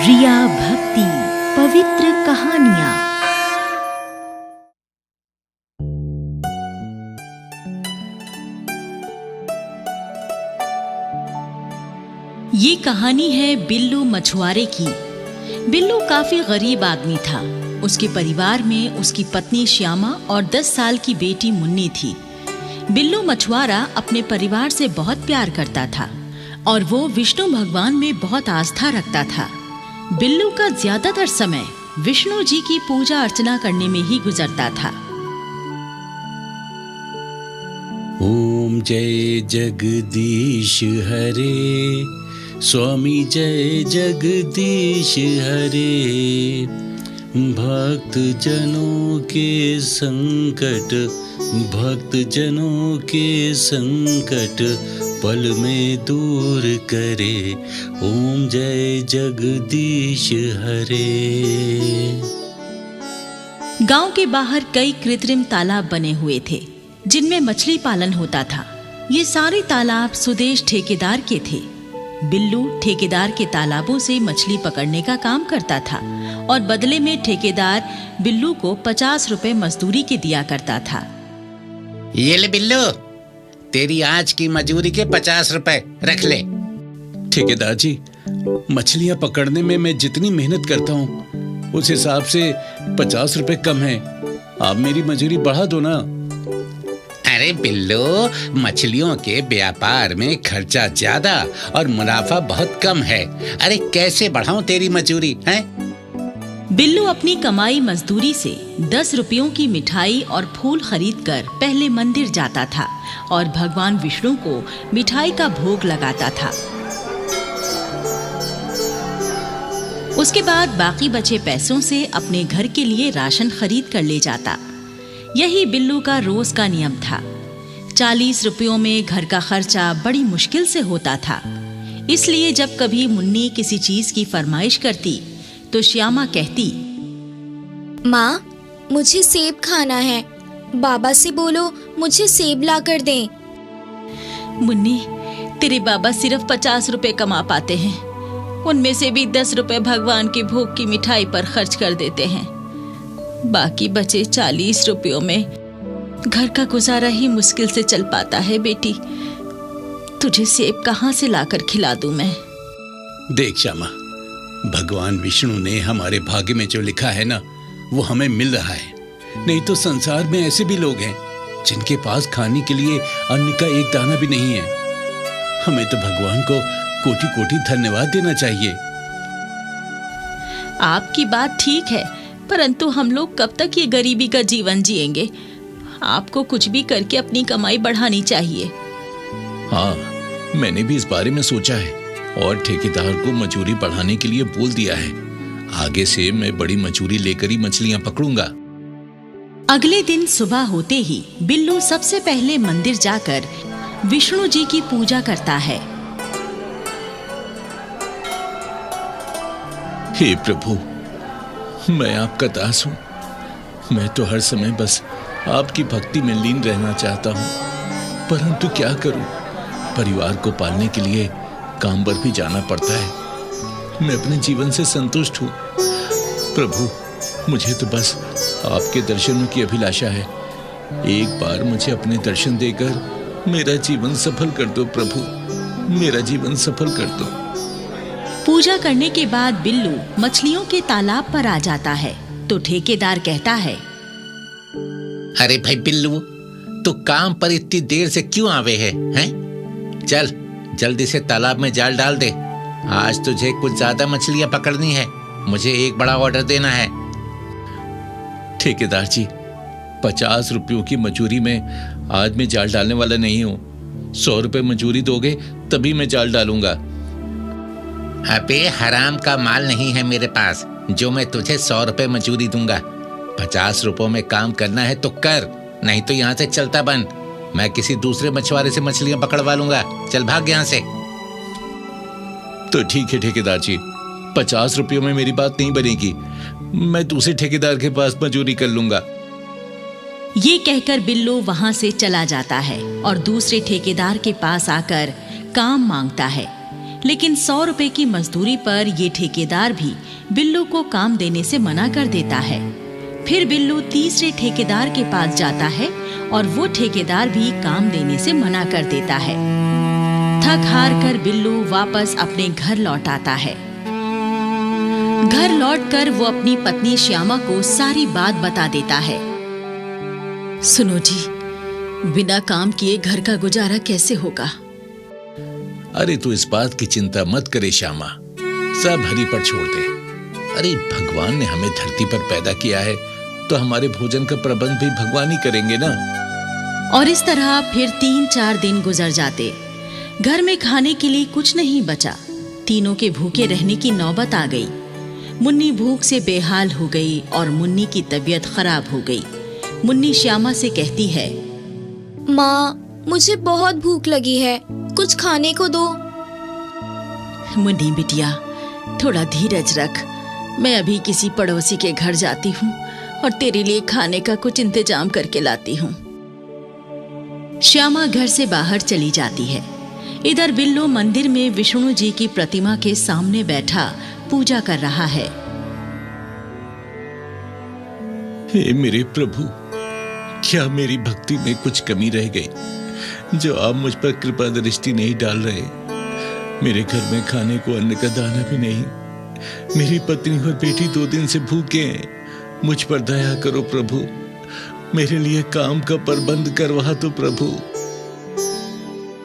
रिया भक्ति पवित्र कहानियां। ये कहानी है बिल्लू मछुआरे की। बिल्लू काफी गरीब आदमी था। उसके परिवार में उसकी पत्नी श्यामा और 10 साल की बेटी मुन्नी थी। बिल्लू मछुआरा अपने परिवार से बहुत प्यार करता था और वो विष्णु भगवान में बहुत आस्था रखता था। बिल्लू का ज्यादातर समय विष्णु जी की पूजा अर्चना करने में ही गुजरता था। ओम जय जगदीश हरे, स्वामी जय जगदीश हरे। भक्त जनों के संकट पल में दूर करे। ओम जय जगदीश हरे। गांव के बाहर कई कृत्रिम तालाब बने हुए थे जिनमें मछली पालन होता था। ये सारे तालाब सुदेश ठेकेदार के थे। बिल्लू ठेकेदार के तालाबों से मछली पकड़ने का काम करता था और बदले में ठेकेदार बिल्लू को 50 रुपए मजदूरी के दिया करता था। ये ले बिल्लू, तेरी आज की मजूरी के 50 रुपए रख ले। ठेकेदार जी, मछलियां पकड़ने में मैं जितनी मेहनत करता हूँ उस हिसाब से 50 रुपए कम है। आप मेरी मजूरी बढ़ा दो ना। अरे बिल्लू, मछलियों के व्यापार में खर्चा ज्यादा और मुनाफा बहुत कम है। अरे कैसे बढ़ाऊं तेरी मजूरी है? बिल्लू अपनी कमाई मजदूरी से 10 रुपयों की मिठाई और फूल खरीदकर पहले मंदिर जाता था और भगवान विष्णु को मिठाई का भोग लगाता था। उसके बाद बाकी बचे पैसों से अपने घर के लिए राशन खरीद कर ले जाता। यही बिल्लू का रोज का नियम था। 40 रुपयों में घर का खर्चा बड़ी मुश्किल से होता था। इसलिए जब कभी मुन्नी किसी चीज की फरमाइश करती तो श्यामा कहती, माँ, मुझे सेब खाना है। बाबा से बोलो मुझे सेब ला कर दें। मुन्नी, तेरे बाबा सिर्फ 50 रुपए कमा पाते हैं। उनमें से भी 10 रुपए भगवान के भोग की मिठाई पर खर्च कर देते हैं। बाकी बचे 40 रुपयों में घर का गुजारा ही मुश्किल से चल पाता है। बेटी, तुझे सेब कहाँ से लाकर खिला दूं मैं? देख श्यामा, भगवान विष्णु ने हमारे भाग्य में जो लिखा है ना, वो हमें मिल रहा है। नहीं तो संसार में ऐसे भी लोग हैं जिनके पास खाने के लिए अन्न का एक दाना भी नहीं है। हमें तो भगवान को कोटि कोटि धन्यवाद देना चाहिए। आपकी बात ठीक है, परंतु हम लोग कब तक ये गरीबी का जीवन जिएंगे? आपको कुछ भी करके अपनी कमाई बढ़ानी चाहिए। हाँ, मैंने भी इस बारे में सोचा है और ठेकेदार को मजूरी बढ़ाने के लिए बोल दिया है। आगे से मैं बड़ी मजूरी लेकर ही मछलियां पकड़ूंगा। अगले दिन सुबह होते ही बिल्लू सबसे पहले मंदिर जाकर विष्णु जी की पूजा करता है। हे प्रभु, मैं आपका दास हूँ। मैं तो हर समय बस आपकी भक्ति में लीन रहना चाहता हूँ, परंतु क्या करूँ? परिवार को पालने के लिए काम पर भी जाना पड़ता है। मैं अपने जीवन से संतुष्ट हूँ। प्रभु, मुझे तो बस आपके दर्शनों की अभिलाषा है। एक बार मुझे अपने दर्शन देकर मेरा जीवन सफल कर दो प्रभु, मेरा जीवन सफल कर दो। पूजा करने के बाद बिल्लू मछलियों के तालाब पर आ जाता है तो ठेकेदार कहता है, अरे भाई बिल्लू, तू काम पर इतनी देर से क्यों आवे है? चल जल्दी से तालाब में जाल डाल दे। आज तुझे कुछ ज्यादा मछलियां पकड़नी है। मुझे एक बड़ा ऑर्डर देना है। ठेकेदार जी, 50 रुपयों की मजूरी में आज मैं जाल डालने वाला नहीं हूँ। 100 रुपए मजूरी दोगे तभी मैं जाल डालूंगा। अबे हराम का माल नहीं है मेरे पास जो मैं तुझे 100 रुपए मजूरी दूंगा। 50 रुपयों में काम करना है तो कर, नहीं तो यहाँ से चलता बन। मैं किसी दूसरे मछुआरे से मछलियां पकड़वा लूंगा। चल भाग यहाँ से। तो ठीक है ठेकेदार जी, 50 रुपयों में मेरी बात नहीं बनेगी। मैं दूसरे ठेकेदार के पास मजूरी कर लूंगा। ये कहकर बिल्लू वहां से चला जाता है और दूसरे ठेकेदार के पास आकर काम मांगता है। लेकिन 100 रुपए की मजदूरी पर ये ठेकेदार भी बिल्लू को काम देने से मना कर देता है। फिर बिल्लू तीसरे ठेकेदार के पास जाता है और वो ठेकेदार भी काम देने से मना कर देता है। थक हार कर बिल्लू वापस अपने घर लौट आता है। घर लौटकर वो अपनी पत्नी श्यामा को सारी बात बता देता है। सुनो जी, बिना काम किए घर का गुजारा कैसे होगा? अरे तू इस बात की चिंता मत करे श्यामा, सब हरि पर छोड़ दे। अरे भगवान ने हमें धरती पर पैदा किया है तो हमारे भोजन का प्रबंध भी भगवान ही करेंगे ना। और इस तरह फिर 3-4 दिन गुजर जाते। घर में खाने के लिए कुछ नहीं बचा। तीनों के भूखे रहने की नौबत आ गई। मुन्नी भूख से बेहाल हो गई और मुन्नी की तबीयत खराब हो गई। मुन्नी श्यामा से कहती है, माँ, मुझे बहुत भूख लगी है, कुछ खाने को दो। मुन्नी बिटिया, थोड़ा धीरज रख। मैं अभी किसी पड़ोसी के घर जाती हूँ और तेरे लिए खाने का कुछ इंतजाम करके लाती हूँ। श्यामा घर से बाहर चली जाती है। इधर बिल्लू मंदिर में विष्णु जी की प्रतिमा के सामने बैठा पूजा कर रहा है। हे मेरे प्रभु, क्या मेरी भक्ति में कुछ कमी रह गई जो आप मुझ पर कृपा दृष्टि नहीं डाल रहे? मेरे घर में खाने को अन्न का दाना भी नहीं। मेरी पत्नी और बेटी 2 दिन से भूखे हैं। मुझ पर दया करो प्रभु, मेरे लिए काम का प्रबंध करवा दो प्रभु।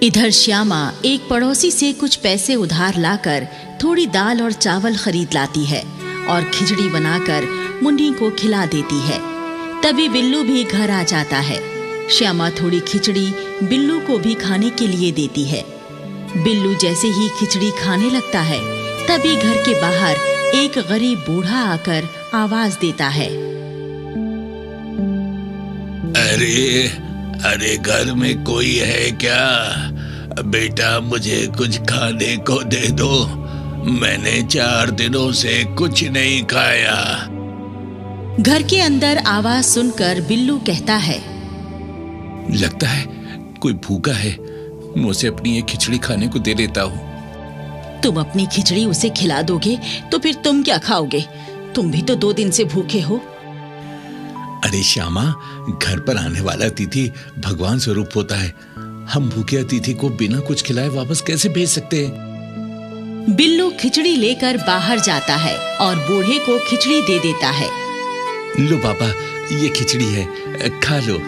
इधर श्यामा एक पड़ोसी से कुछ पैसे उधार लाकर थोड़ी दाल और चावल खरीद लाती है और खिचड़ी बनाकर मुन्नी को खिला देती है। तभी बिल्लू भी घर आ जाता है। श्यामा थोड़ी खिचड़ी बिल्लू को भी खाने के लिए देती है। बिल्लू जैसे ही खिचड़ी खाने लगता है, तभी घर के बाहर एक गरीब बूढ़ा आकर आवाज देता है, अरे अरे घर में कोई है क्या? बेटा मुझे कुछ खाने को दे दो, मैंने 4 दिनों से कुछ नहीं खाया। घर के अंदर आवाज सुनकर बिल्लू कहता है, लगता है कोई भूखा है, मैं उसे अपनी ये खिचड़ी खाने को दे देता हूँ। तुम अपनी खिचड़ी उसे खिला दोगे तो फिर तुम क्या खाओगे? तुम भी तो 2 दिन से भूखे हो। अरे श्यामा, घर पर आने वाला अतिथि भगवान स्वरूप होता है। हम भूखे अतिथि को बिना कुछ खिलाए वापस कैसे भेज सकते हैं? बिल्लू खिचड़ी लेकर बाहर जाता है और बूढ़े को खिचड़ी दे देता है। लो बाबा, ये खिचड़ी है, खा लो।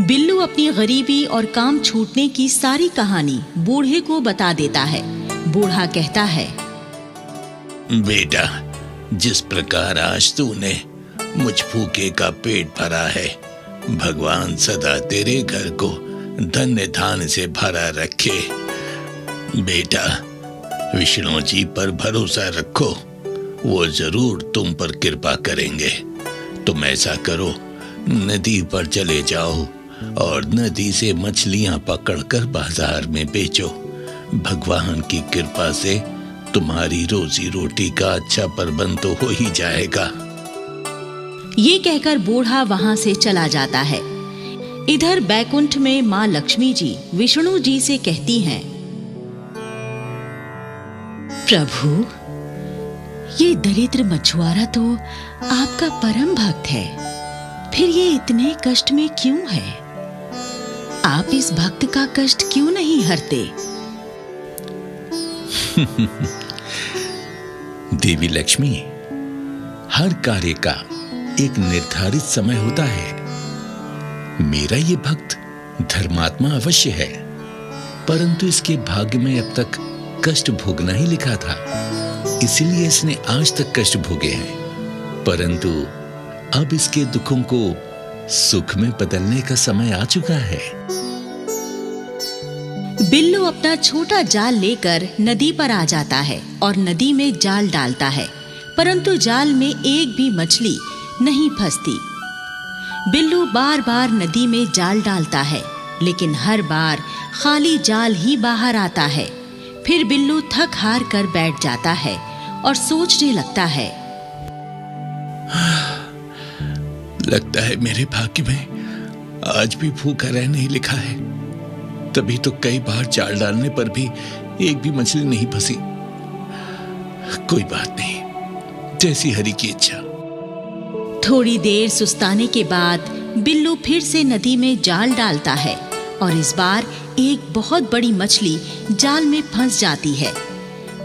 बिल्लू अपनी गरीबी और काम छूटने की सारी कहानी बूढ़े को बता देता है। बूढ़ा कहता है, बेटा, जिस प्रकार आज तूने मुझ भूखे का पेट भरा है, भगवान सदा तेरे घर को धन्य धान्य से भरा रखे। बेटा, विष्णु जी पर भरोसा रखो, वो जरूर तुम पर कृपा करेंगे। तुम ऐसा करो, नदी पर चले जाओ और नदी से मछलियां पकड़कर बाजार में बेचो। भगवान की कृपा से तुम्हारी रोजी रोटी का अच्छा प्रबंध तो हो ही जाएगा। ये कहकर बूढ़ा वहां से चला जाता है। इधर बैकुंठ में माँ लक्ष्मी जी विष्णु जी से कहती हैं, प्रभु, ये दरिद्र मछुआरा तो आपका परम भक्त है, फिर ये इतने कष्ट में क्यों है? आप इस भक्त का कष्ट क्यों नहीं हरते? देवी लक्ष्मी, हर कार्य का एक निर्धारित समय होता है। मेरा ये भक्त धर्मात्मा अवश्य है, परंतु इसके भाग्य में अब तक कष्ट भोगना ही लिखा था, इसीलिए इसने आज तक कष्ट भोगे हैं। परंतु अब इसके दुखों को सुख में बदलने का समय आ चुका है। बिल्लू अपना छोटा जाल लेकर नदी पर आ जाता है और नदी में जाल डालता है, परंतु जाल में एक भी मछली नहीं फंसती। बिल्लू बार बार नदी में जाल डालता है, लेकिन हर बार खाली जाल ही बाहर आता है। फिर बिल्लू थक हार कर बैठ जाता है और सोचने लगता है, लगता है मेरे भाग्य में आज भी भूखा रहने ही लिखा है। तभी तो कई बार जाल डालने पर भी एक भी मछली नहीं फंसी। कोई बात नहीं, जैसी हरि की इच्छा। थोड़ी देर सुस्ताने के बाद बिल्लू फिर से नदी में जाल डालता है और इस बार एक बहुत बड़ी मछली जाल में फंस जाती है।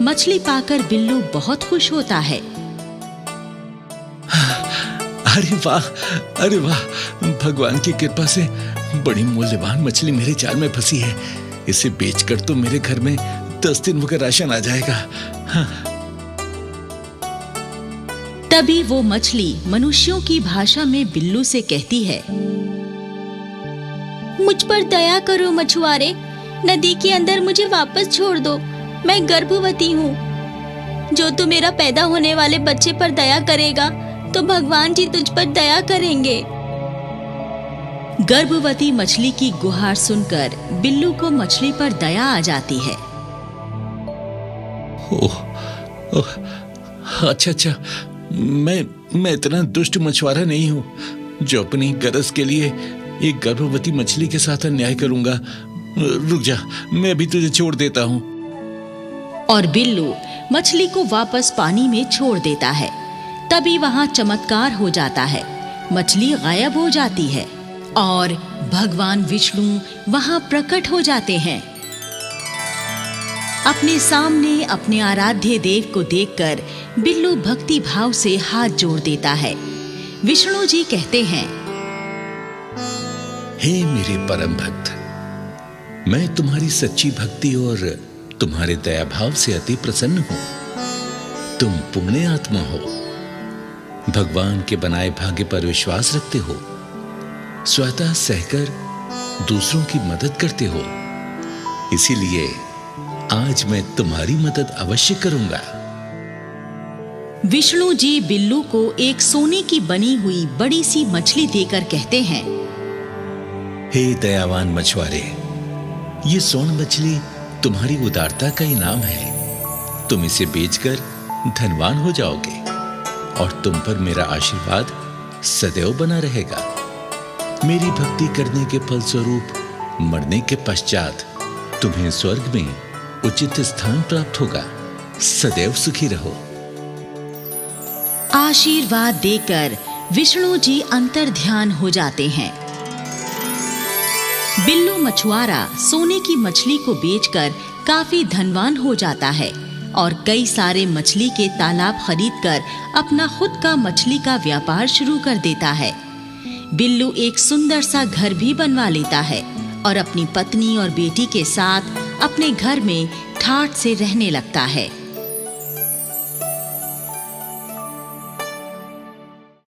मछली पाकर बिल्लू बहुत खुश होता है। अरे वाह, भगवान की कृपा से बड़ी मूल्यवान मछली मेरे जाल में फंसी है। इसे बेचकर तो मेरे घर में 10 दिन का राशन आ जाएगा। हाँ। तभी वो मछली मनुष्यों की भाषा में बिल्लू से कहती है, मुझ पर दया करो मछुआरे, नदी के अंदर मुझे वापस छोड़ दो। मैं गर्भवती हूँ। जो तू मेरा पैदा होने वाले बच्चे पर दया करेगा तो भगवान जी तुझ पर दया करेंगे। गर्भवती मछली की गुहार सुनकर बिल्लू को मछली पर दया आ जाती है। ओह, अच्छा, मैं इतना दुष्ट मछुआरा नहीं हूँ जो अपनी गरज के लिए एक गर्भवती मछली के साथ अन्याय करूंगा। रुक जा, मैं अभी तुझे छोड़ देता हूँ। और बिल्लू मछली को वापस पानी में छोड़ देता है। तभी वहां चमत्कार हो जाता है। मछली गायब हो जाती है और भगवान विष्णु वहां प्रकट हो जाते हैं। अपने सामने अपने आराध्य देव को देखकर बिल्लू भक्ति भाव से हाथ जोड़ देता है। विष्णु जी कहते हैं, हे मेरे परम भक्त, मैं तुम्हारी सच्ची भक्ति और तुम्हारे दया भाव से अति प्रसन्न हूं। तुम पुण्य आत्मा हो, भगवान के बनाए भाग्य पर विश्वास रखते हो, स्वतः सहकर दूसरों की मदद करते हो। इसीलिए आज मैं तुम्हारी मदद अवश्य करूंगा। विष्णु जी बिल्लू को एक सोने की बनी हुई बड़ी सी मछली देकर कहते हैं, हे दयावान मछुआरे, ये स्वर्ण मछली तुम्हारी उदारता का इनाम है। तुम इसे बेचकर धनवान हो जाओगे और तुम पर मेरा आशीर्वाद सदैव बना रहेगा। मेरी भक्ति करने के फलस्वरूप मरने के पश्चात तुम्हें स्वर्ग में उचित स्थान प्राप्त होगा। सदैव सुखी रहो। आशीर्वाद देकर विष्णु जी अंतर ध्यान हो जाते हैं। बिल्लू मछुआरा सोने की मछली को बेचकर काफी धनवान हो जाता है और कई सारे मछली के तालाब खरीदकर अपना खुद का मछली का व्यापार शुरू कर देता है। बिल्लू एक सुंदर सा घर भी बनवा लेता है और अपनी पत्नी और बेटी के साथ अपने घर में ठाठ से रहने लगता है।